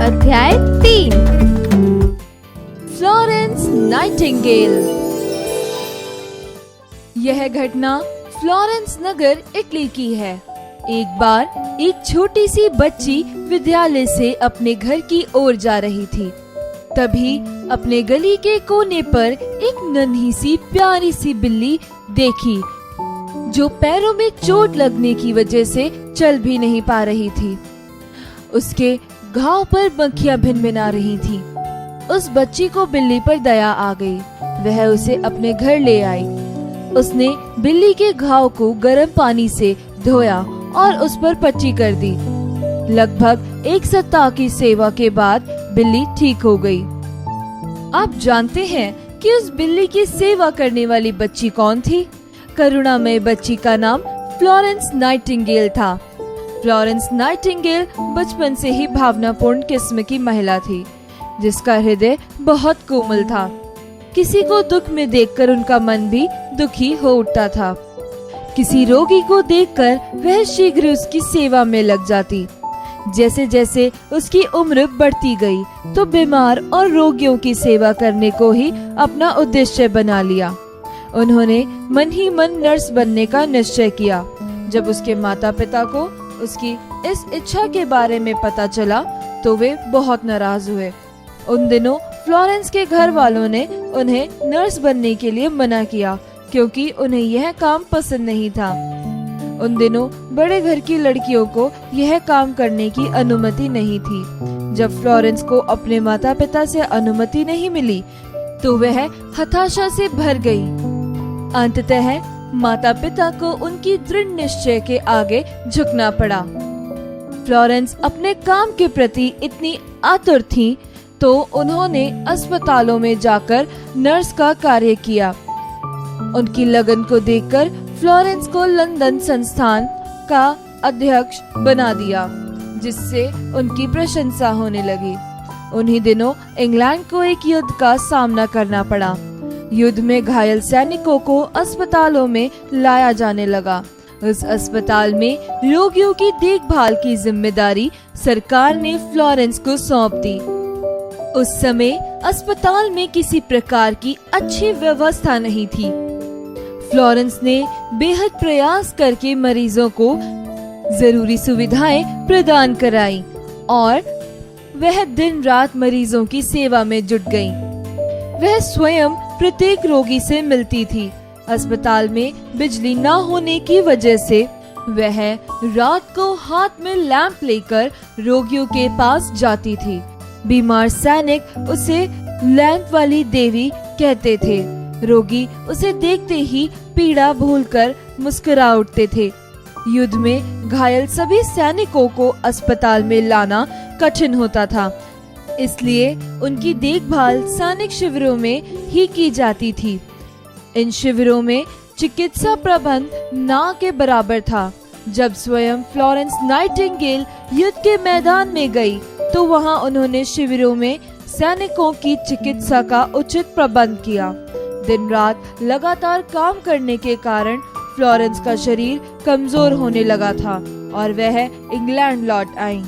अध्याय 3 Florence Nightingale. यह घटना फ्लोरेंस नगर इटली की है। एक बार एक छोटी सी बच्ची विद्यालय से अपने घर की ओर जा रही थी। तभी अपने गली के कोने पर एक नन्ही सी प्यारी सी बिल्ली देखी, जो पैरों में चोट लगने की वजह से चल भी नहीं पा रही थी। उसके घाव पर मक्खियां भिनभिना रही थी। उस बच्ची को बिल्ली पर दया आ गई। वह उसे अपने घर ले आई। उसने बिल्ली के घाव को गर्म पानी से धोया और उस पर पट्टी कर दी। लगभग एक सप्ताह की सेवा के बाद बिल्ली ठीक हो गई। आप जानते हैं कि उस बिल्ली की सेवा करने वाली बच्ची कौन थी? करुणामय बच्ची का नाम फ्लोरेंस नाइटिंगेल था। फ्लोरेंस नाइटिंगेल बचपन से ही भावनापूर्ण किस्म की महिला थी, जिसका हृदय बहुत कोमल था। किसी को दुख में देखकर उनका मन भी दुखी हो उठता था। किसी रोगी को देखकर वह शीघ्र उसकी सेवा में लग जाती। जैसे जैसे उसकी उम्र बढ़ती गई, तो बीमार और रोगियों की सेवा करने को ही अपना उद्देश्य बना लिया। उन्होंने मन ही मन नर्स बनने का निश्चय किया। जब उसके माता पिता को उसकी इस इच्छा के बारे में पता चला, तो वे बहुत नाराज हुए। उन दिनों फ्लोरेंस के घर वालों ने उन्हें नर्स बनने के लिए मना किया, क्योंकि उन्हें यह काम पसंद नहीं था। उन दिनों बड़े घर की लड़कियों को यह काम करने की अनुमति नहीं थी। जब फ्लोरेंस को अपने माता पिता से अनुमति नहीं मिली, तो वह हताशा से भर गई। अंततः माता पिता को उनकी दृढ़ निश्चय के आगे झुकना पड़ा। फ्लोरेंस अपने काम के प्रति इतनी आतुर थी, तो उन्होंने अस्पतालों में जाकर नर्स का कार्य किया। उनकी लगन को देखकर फ्लोरेंस को लंदन संस्थान का अध्यक्ष बना दिया, जिससे उनकी प्रशंसा होने लगी। उन्हीं दिनों इंग्लैंड को एक युद्ध का सामना करना पड़ा। युद्ध में घायल सैनिकों को अस्पतालों में लाया जाने लगा। उस अस्पताल में रोगियों की देखभाल की जिम्मेदारी सरकार ने फ्लोरेंस को सौंप दी। उस समय अस्पताल में किसी प्रकार की अच्छी व्यवस्था नहीं थी। फ्लोरेंस ने बेहद प्रयास करके मरीजों को जरूरी सुविधाएं प्रदान कराई और वह दिन रात मरीजों की सेवा में जुट गई। वह स्वयं प्रत्येक रोगी से मिलती थी। अस्पताल में बिजली न होने की वजह से वह रात को हाथ में लैंप लेकर रोगियों के पास जाती थी। बीमार सैनिक उसे लैंप वाली देवी कहते थे। रोगी उसे देखते ही पीड़ा भूलकर मुस्कुरा उठते थे। युद्ध में घायल सभी सैनिकों को अस्पताल में लाना कठिन होता था, इसलिए उनकी देखभाल सैनिक शिविरों में ही की जाती थी। इन शिविरों में चिकित्सा प्रबंध ना के बराबर था। जब स्वयं फ्लोरेंस नाइटिंगेल युद्ध के मैदान में गई, तो वहां उन्होंने शिविरों में सैनिकों की चिकित्सा का उचित प्रबंध किया। दिन रात लगातार काम करने के कारण फ्लोरेंस का शरीर कमजोर होने लगा था और वह इंग्लैंड लौट आई।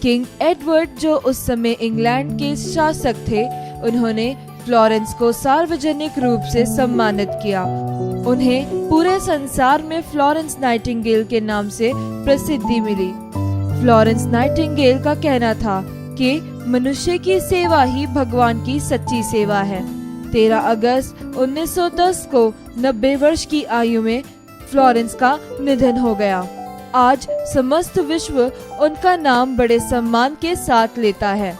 किंग एडवर्ड, जो उस समय इंग्लैंड के शासक थे, उन्होंने फ्लोरेंस को सार्वजनिक रूप से सम्मानित किया। उन्हें पूरे संसार में फ्लोरेंस नाइटिंगेल के नाम से प्रसिद्धि मिली। फ्लोरेंस नाइटिंगेल का कहना था कि मनुष्य की सेवा ही भगवान की सच्ची सेवा है। 13 अगस्त 1910 को 90 वर्ष की आयु में फ्लोरेंस का निधन हो गया। आज समस्त विश्व उनका नाम बड़े सम्मान के साथ लेता है।